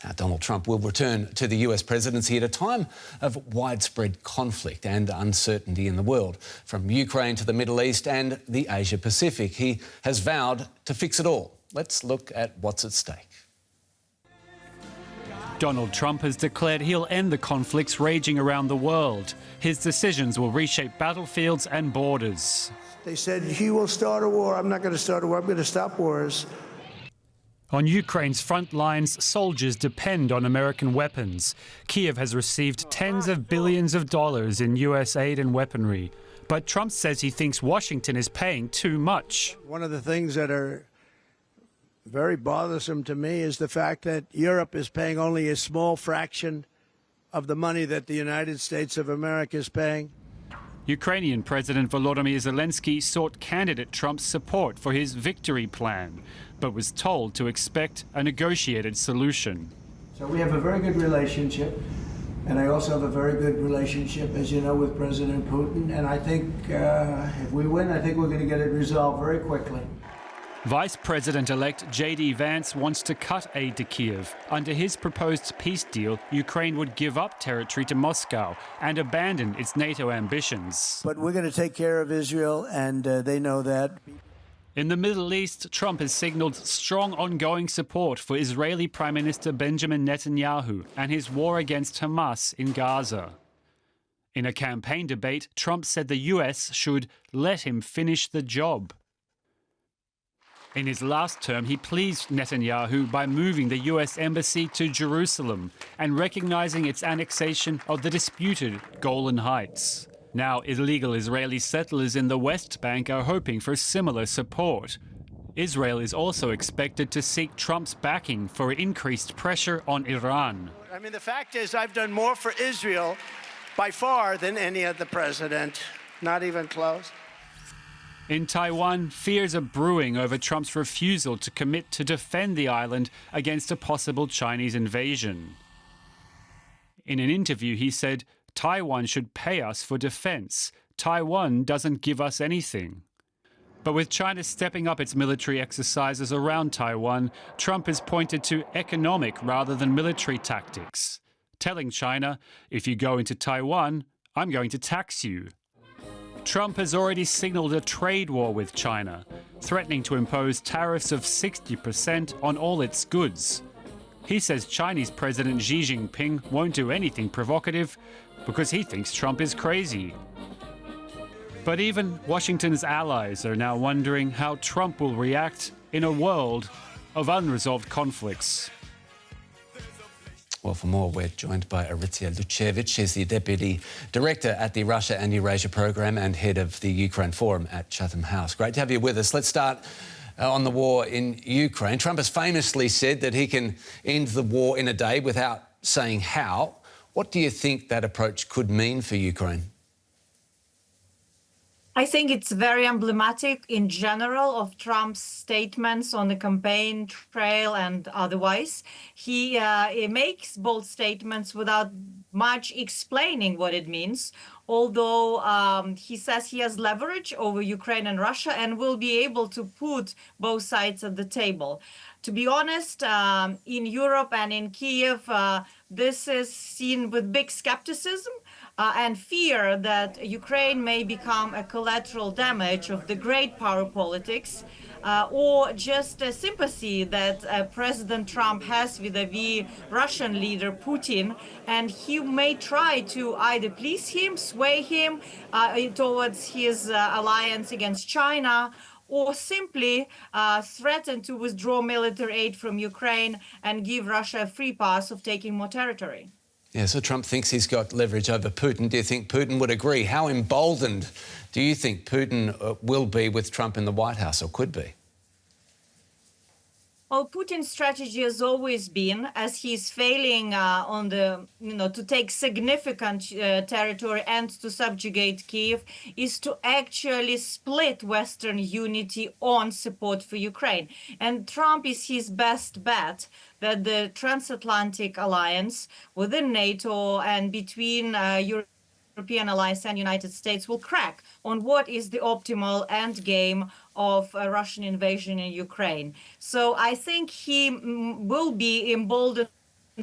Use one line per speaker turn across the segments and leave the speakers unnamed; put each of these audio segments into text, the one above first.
Now, Donald Trump will return to the US presidency at a time of widespread conflict and uncertainty in the world. From Ukraine to the Middle East and the Asia Pacific, he has vowed to fix it all. Let's look at what's at stake.
Donald Trump has declared he'll end the conflicts raging around the world. His decisions will reshape battlefields and borders.
They said, he will start a war. I'm not going to start a war. I'm going to stop wars.
On Ukraine's front lines, soldiers depend on American weapons. Kyiv has received tens of billions of dollars in US aid and weaponry. But Trump says he thinks Washington is paying too much.
One of the things that are very bothersome to me is the fact that Europe is paying only a small fraction of the money that the United States of America is paying.
Ukrainian President Volodymyr Zelensky sought candidate Trump's support for his victory plan, but was told to expect a negotiated solution.
So we have a very good relationship, and I also have a very good relationship, as you know, with President Putin. And I think if we win, I think we're going to get it resolved very quickly.
Vice President-elect J.D. Vance wants to cut aid to Kyiv. Under his proposed peace deal, Ukraine would give up territory to Moscow and abandon its NATO ambitions.
But we're going to take care of Israel, and they know that.
In the Middle East, Trump has signaled strong ongoing support for Israeli Prime Minister Benjamin Netanyahu and his war against Hamas in Gaza. In a campaign debate, Trump said the US should let him finish the job. In his last term, he pleased Netanyahu by moving the US embassy to Jerusalem and recognizing its annexation of the disputed Golan Heights. Now, illegal Israeli settlers in the West Bank are hoping for similar support. Israel is also expected to seek Trump's backing for increased pressure on Iran.
I mean, the fact is, I've done more for Israel by far than any other president, not even close.
In Taiwan, fears are brewing over Trump's refusal to commit to defend the island against a possible Chinese invasion. In an interview, he said, "Taiwan should pay us for defense. Taiwan doesn't give us anything." But with China stepping up its military exercises around Taiwan, Trump has pointed to economic rather than military tactics, telling China, "If you go into Taiwan, I'm going to tax you." Trump has already signaled a trade war with China, threatening to impose tariffs of 60% on all its goods. He says Chinese President Xi Jinping won't do anything provocative because he thinks Trump is crazy. But even Washington's allies are now wondering how Trump will react in a world of unresolved conflicts.
Well, for more, we're joined by Orysia Lutsevych. She's the Deputy Director at the Russia and Eurasia Programme and Head of the Ukraine Forum at Chatham House. Great to have you with us. Let's start on the war in Ukraine. Trump has famously said that he can end the war in a day without saying how. What do you think that approach could mean for Ukraine?
I think it's very emblematic in general of Trump's statements on the campaign trail and otherwise. He makes bold statements without much explaining what it means, although he says he has leverage over Ukraine and Russia and will be able to put both sides at the table. To be honest, in Europe and in Kyiv, this is seen with big skepticism and fear that Ukraine may become a collateral damage of the great power politics or just a sympathy that President Trump has vis-a-vis Russian leader Putin, and he may try to either please him, sway him towards his alliance against China, or simply threaten to withdraw military aid from Ukraine and give Russia a free pass of taking more territory.
Yeah, so Trump thinks he's got leverage over Putin. Do you think Putin would agree? How emboldened do you think Putin will be with Trump in the White House, or could be?
Well, Putin's strategy has always been, as he's failing on the, to take significant territory and to subjugate Kyiv, is to actually split Western unity on support for Ukraine. And Trump is his best bet that the transatlantic alliance within NATO and between European allies and United States will crack on what is the optimal end game of a Russian invasion in Ukraine. So I think he will be emboldened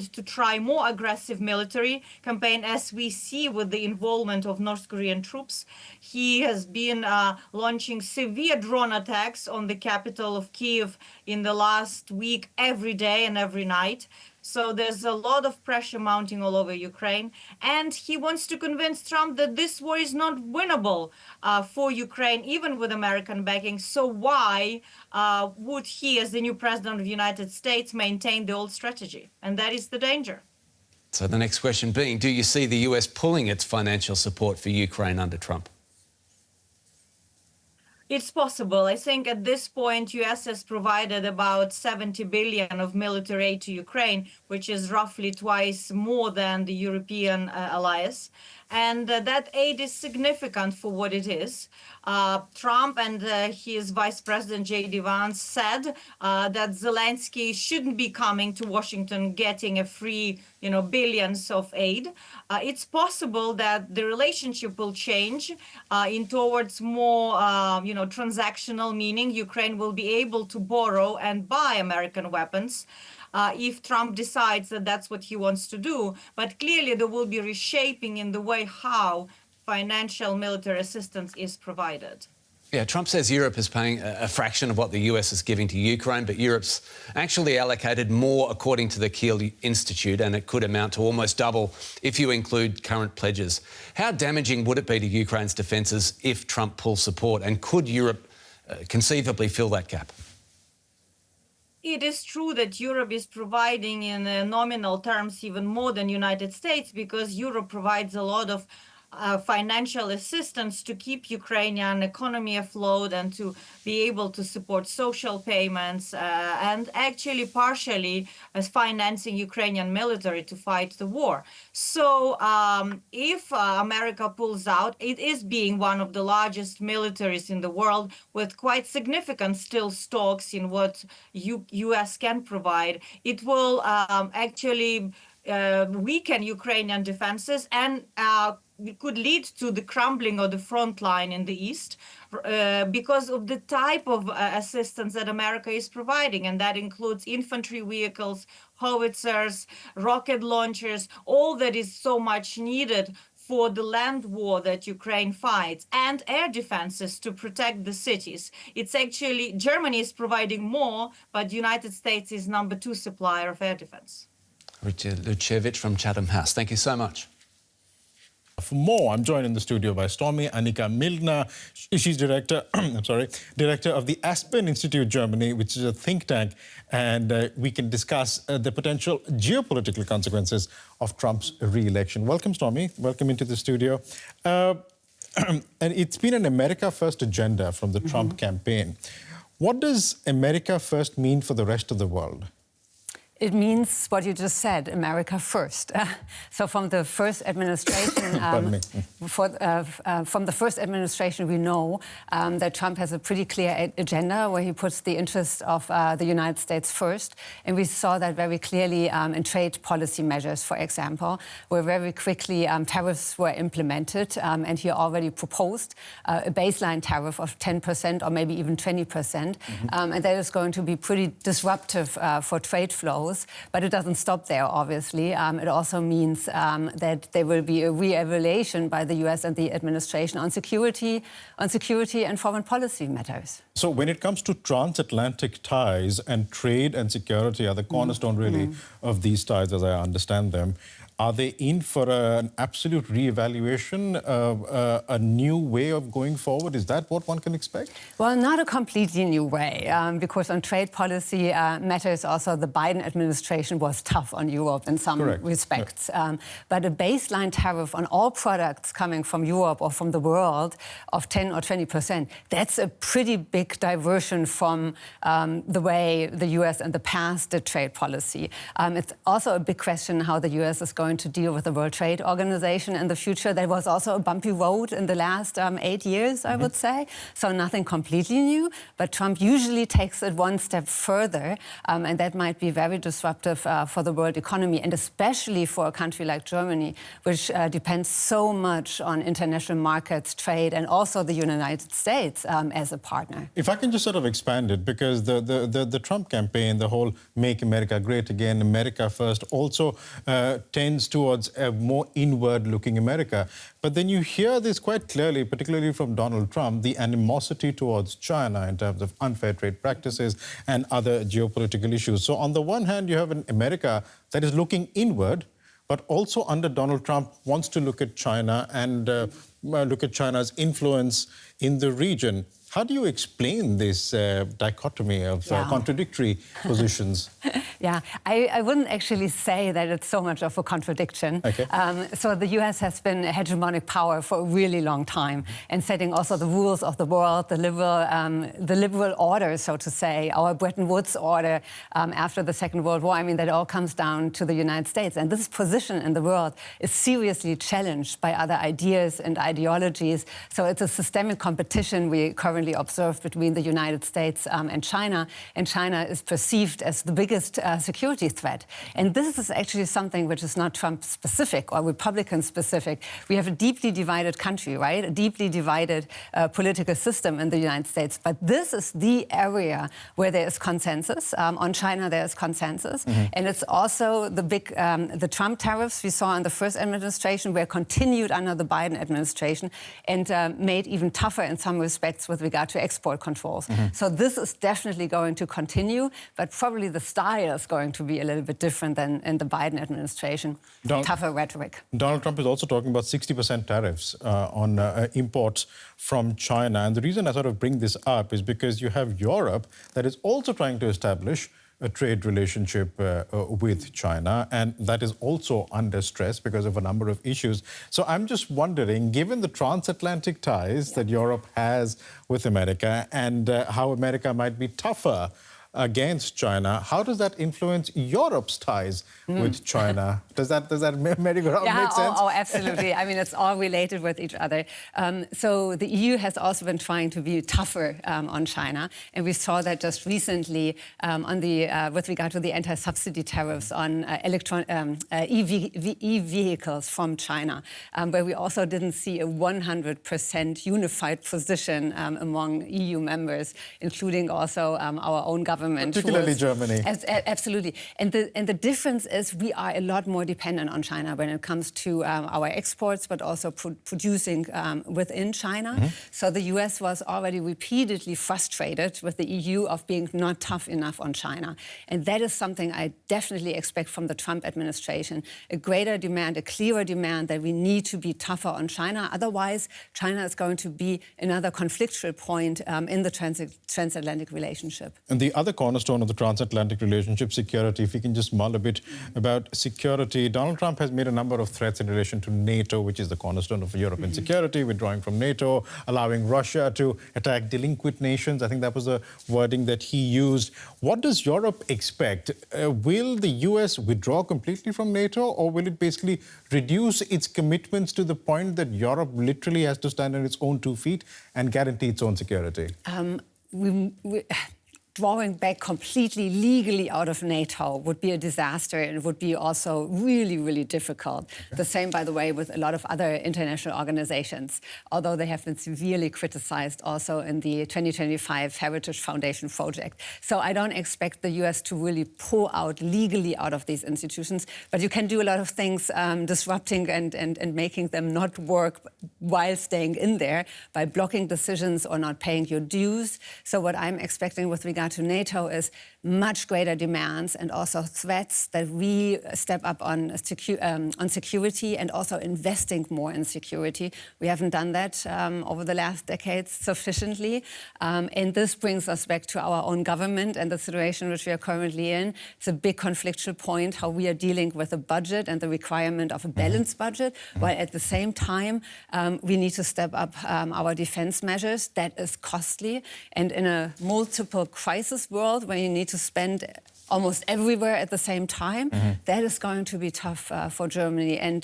to try more aggressive military campaign, as we see with the involvement of North Korean troops. He has been launching severe drone attacks on the capital of Kyiv in the last week, every day and every night. So there's a lot of pressure mounting all over Ukraine. And he wants to convince Trump that this war is not winnable for Ukraine, even with American backing. So why would he, as the new president of the United States, maintain the old strategy? And that is the danger.
So the next question being, do you see the US pulling its financial support for Ukraine under Trump?
It's possible. I think at this point, US has provided about 70 billion of military aid to Ukraine, which is roughly twice more than the European allies. And that aid is significant for what it is. Trump and his Vice President J.D. Vance said that Zelensky shouldn't be coming to Washington getting a free, billions of aid. It's possible that the relationship will change in towards more, transactional, meaning Ukraine will be able to borrow and buy American weapons if Trump decides that that's what he wants to do. But clearly there will be reshaping in the way how financial military assistance is provided.
Yeah, Trump says Europe is paying a fraction of what the US is giving to Ukraine, but Europe's actually allocated more according to the Kiel Institute, and it could amount to almost double if you include current pledges. How damaging would it be to Ukraine's defences if Trump pulls support, and could Europe conceivably fill that gap?
It is true that Europe is providing in nominal terms even more than United States, because Europe provides a lot of financial assistance to keep Ukrainian economy afloat and to be able to support social payments and actually partially as financing Ukrainian military to fight the war. So if America pulls out, it is being one of the largest militaries in the world with quite significant still stocks in what US can provide. It will actually weaken Ukrainian defenses and it could lead to the crumbling of the front line in the east because of the type of assistance that America is providing. And that includes infantry vehicles, howitzers, rocket launchers, all that is so much needed for the land war that Ukraine fights, and air defenses to protect the cities. It's actually, Germany is providing more, but the United States is number 2 supplier of air defense.
Lutsevych from Chatham House, thank you so much.
For more, I'm joined in the studio by Stormy-Annika Mildner. She's director of the Aspen Institute, Germany, which is a think tank, and we can discuss the potential geopolitical consequences of Trump's re-election. Welcome, Stormy. Welcome into the studio. And it's been an America First agenda from the Trump campaign. What does America First mean for the rest of the world?
It means what you just said, America first. So from the first administration, from the first administration, we know that Trump has a pretty clear agenda where he puts the interests of the United States first. And we saw that very clearly in trade policy measures, for example, where very quickly tariffs were implemented. And he already proposed a baseline tariff of 10% or maybe even 20%. And that is going to be pretty disruptive for trade flows. But it doesn't stop there, obviously. It also means that there will be a re-evaluation by the US and the administration on security and foreign policy matters.
So when it comes to transatlantic ties, and trade and security are the cornerstone, really, of these ties, as I understand them, are they in for an absolute re-evaluation, a new way of going forward? Is that what one can expect?
Well, not a completely new way, because on trade policy matters also the Biden administration was tough on Europe in some respects. Yeah. But a baseline tariff on all products coming from Europe or from the world of 10 or 20%, that's a pretty big diversion from the way the US in the past did trade policy. It's also a big question how the US is going going to deal with the World Trade Organization in the future. That was also a bumpy road in the last 8 years, I would say. So nothing completely new, but Trump usually takes it one step further, and that might be very disruptive for the world economy, and especially for a country like Germany, which depends so much on international markets, trade, and also the United States as a partner.
If I can just sort of expand it, because the Trump campaign, the whole Make America Great Again, America First, also tends towards a more inward-looking America. But then you hear this quite clearly, particularly from Donald Trump, the animosity towards China in terms of unfair trade practices and other geopolitical issues. So on the one hand, you have an America that is looking inward, but also under Donald Trump wants to look at China and look at China's influence in the region. How do you explain this dichotomy of contradictory positions?
Yeah, I wouldn't actually say that it's so much of a contradiction.
Okay.
So the US has been a hegemonic power for a really long time, and setting also the rules of the world, the liberal order, so to say, our Bretton Woods order after the Second World War. I mean, that all comes down to the United States. And this position in the world is seriously challenged by other ideas and ideologies. So it's a systemic competition we currently observe between the United States and China is perceived as the biggest security threat. And this is actually something which is not Trump-specific or Republican-specific. We have a deeply divided country, right? A deeply divided political system in the United States. But this is the area where there is consensus. On China, there is consensus. And it's also the Trump tariffs we saw in the first administration were continued under the Biden administration and made even tougher in some respects with regard to export controls. So this is definitely going to continue, but probably the style is going to be a little bit different than in the Biden administration. Tougher rhetoric.
Donald Trump is also talking about 60% tariffs on imports from China. And the reason I sort of bring this up is because you have Europe that is also trying to establish a trade relationship with China, and that is also under stress because of a number of issues. So I'm just wondering, given the transatlantic ties that Europe has with America and how America might be tougher against China, how does that influence Europe's ties with China? Does that merry-go-round make sense?
Oh, absolutely. I mean, it's all related with each other. So the EU has also been trying to be tougher on China, and we saw that just recently with regard to the anti-subsidy tariffs on e-vehicles from China, where we also didn't see a 100% unified position among EU members, including also our own government.
Particularly Germany.
Absolutely. And the difference is we are a lot more dependent on China when it comes to our exports, but also producing within China. So the US was already repeatedly frustrated with the EU of being not tough enough on China. And that is something I definitely expect from the Trump administration. A greater demand, a clearer demand that we need to be tougher on China. Otherwise, China is going to be another conflictual point in the transatlantic relationship.
And the other cornerstone of the transatlantic relationship, security, if we can just mull a bit about security. Donald Trump has made a number of threats in relation to NATO, which is the cornerstone of European security, withdrawing from NATO, allowing Russia to attack delinquent nations. I think that was the wording that he used. What does Europe expect? Will the US withdraw completely from NATO, or will it basically reduce its commitments to the point that Europe literally has to stand on its own 2 feet and guarantee its own security?
Drawing back completely legally out of NATO would be a disaster, and it would be also really, really difficult. Okay. The same, by the way, with a lot of other international organizations, although they have been severely criticized also in the 2025 Heritage Foundation project. So I don't expect the US to really pull out legally out of these institutions, but you can do a lot of things disrupting and making them not work while staying in there by blocking decisions or not paying your dues. So what I'm expecting with regard to NATO is much greater demands and also threats that we step up on security and also investing more in security. We haven't done that over the last decades sufficiently. And this brings us back to our own government and the situation which we are currently in. It's a big conflictual point, how we are dealing with a budget and the requirement of a balanced budget, while at the same time we need to step up our defense measures. That is costly. And in a multiple crisis world where you need to spend almost everywhere at the same time, that is going to be tough for Germany and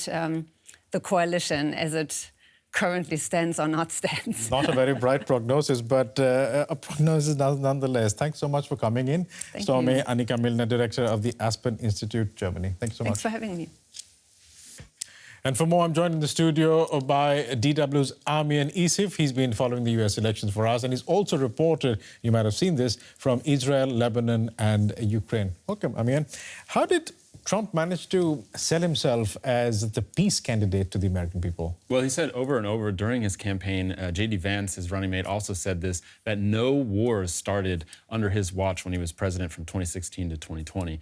the coalition as it currently stands or not stands.
Not a very bright prognosis, but a prognosis nonetheless. Thanks so much for coming in. Stormy-Annika Mildner, Director of the Aspen Institute, Germany. Thanks so much.
Thanks for having me.
And for more, I'm joined in the studio by DW's Amien Essif. He's been following the US elections for us, and he's also reported, you might have seen this, from Israel, Lebanon, and Ukraine. Welcome, Amien. How did Trump manage to sell himself as the peace candidate to the American people?
Well, he said over and over during his campaign, J.D. Vance, his running mate, also said this, that no wars started under his watch when he was president from 2016 to 2020.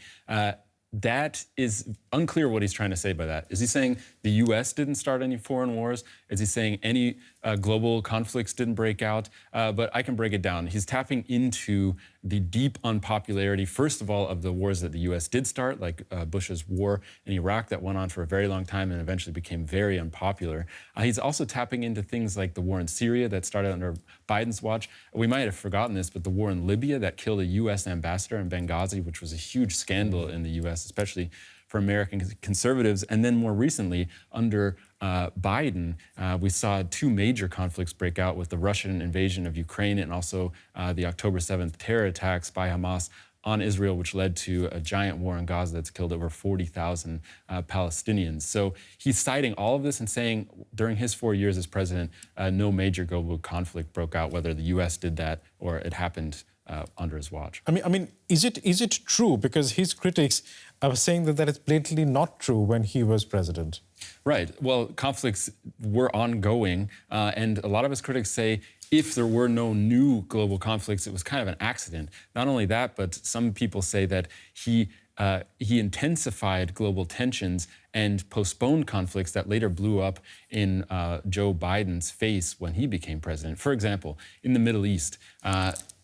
That is unclear what he's trying to say by that. Is he saying the U.S. didn't start any foreign wars? Is he saying any global conflicts didn't break out? But I can break it down. He's tapping into the deep unpopularity, first of all, of the wars that the U.S. did start, like Bush's war in Iraq that went on for a very long time and eventually became very unpopular. He's also tapping into things like the war in Syria that started under Biden's watch. We might have forgotten this, but the war in Libya that killed a U.S. ambassador in Benghazi, which was a huge scandal in the U.S., especially for American conservatives. And then more recently, under Biden, we saw two major conflicts break out with the Russian invasion of Ukraine and also the October 7th terror attacks by Hamas on Israel, which led to a giant war in Gaza that's killed over 40,000 Palestinians. So he's citing all of this and saying during his 4 years as president, no major global conflict broke out, whether the U.S. did that or it happened under his watch.
I mean, is it true? Because his critics are saying that is blatantly not true when he was president.
Right. Well, conflicts were ongoing, and a lot of his critics say if there were no new global conflicts, it was kind of an accident. Not only that, but some people say that he intensified global tensions and postponed conflicts that later blew up in Joe Biden's face when he became president. For example, in the Middle East,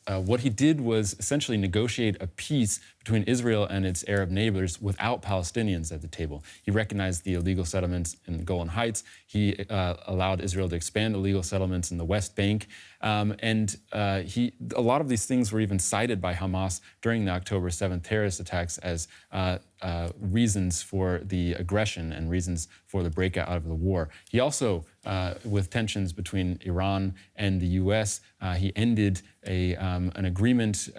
what he did was essentially negotiate a peace between Israel and its Arab neighbors without Palestinians at the table. He recognized the illegal settlements in the Golan Heights. He allowed Israel to expand illegal settlements in the West Bank. A lot of these things were even cited by Hamas during the October 7th terrorist attacks as reasons for the aggression and reasons for the breakout of the war. He also, with tensions between Iran and the U.S., he ended an agreement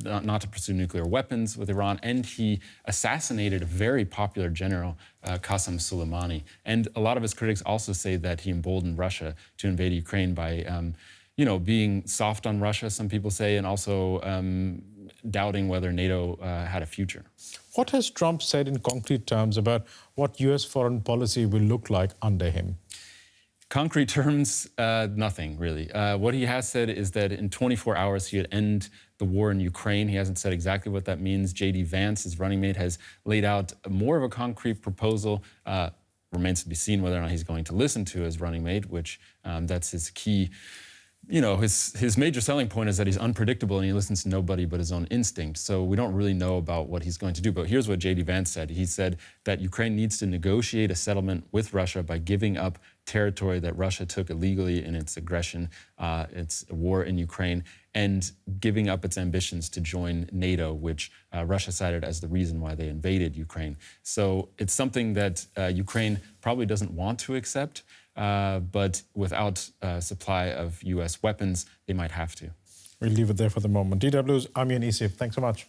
not to pursue nuclear weapons with Iran, and he assassinated a very popular general, Qasem Soleimani. And a lot of his critics also say that he emboldened Russia to invade Ukraine by, being soft on Russia, some people say, and also doubting whether NATO had a future.
What has Trump said in concrete terms about what U.S. foreign policy will look like under him?
Concrete terms, nothing really. What he has said is that in 24 hours he would end the war in Ukraine. He hasn't said exactly what that means. J.D. Vance, his running mate, has laid out more of a concrete proposal. Remains to be seen whether or not he's going to listen to his running mate, which that's his key. His major selling point is that he's unpredictable and he listens to nobody but his own instincts. So we don't really know about what he's going to do. But here's what J.D. Vance said. He said that Ukraine needs to negotiate a settlement with Russia by giving up territory that Russia took illegally in its aggression, its war in Ukraine, and giving up its ambitions to join NATO, which Russia cited as the reason why they invaded Ukraine. So it's something that Ukraine probably doesn't want to accept. But without a supply of U.S. weapons, they might have to.
We'll leave it there for the moment. DW's Amien Essif, thanks so much.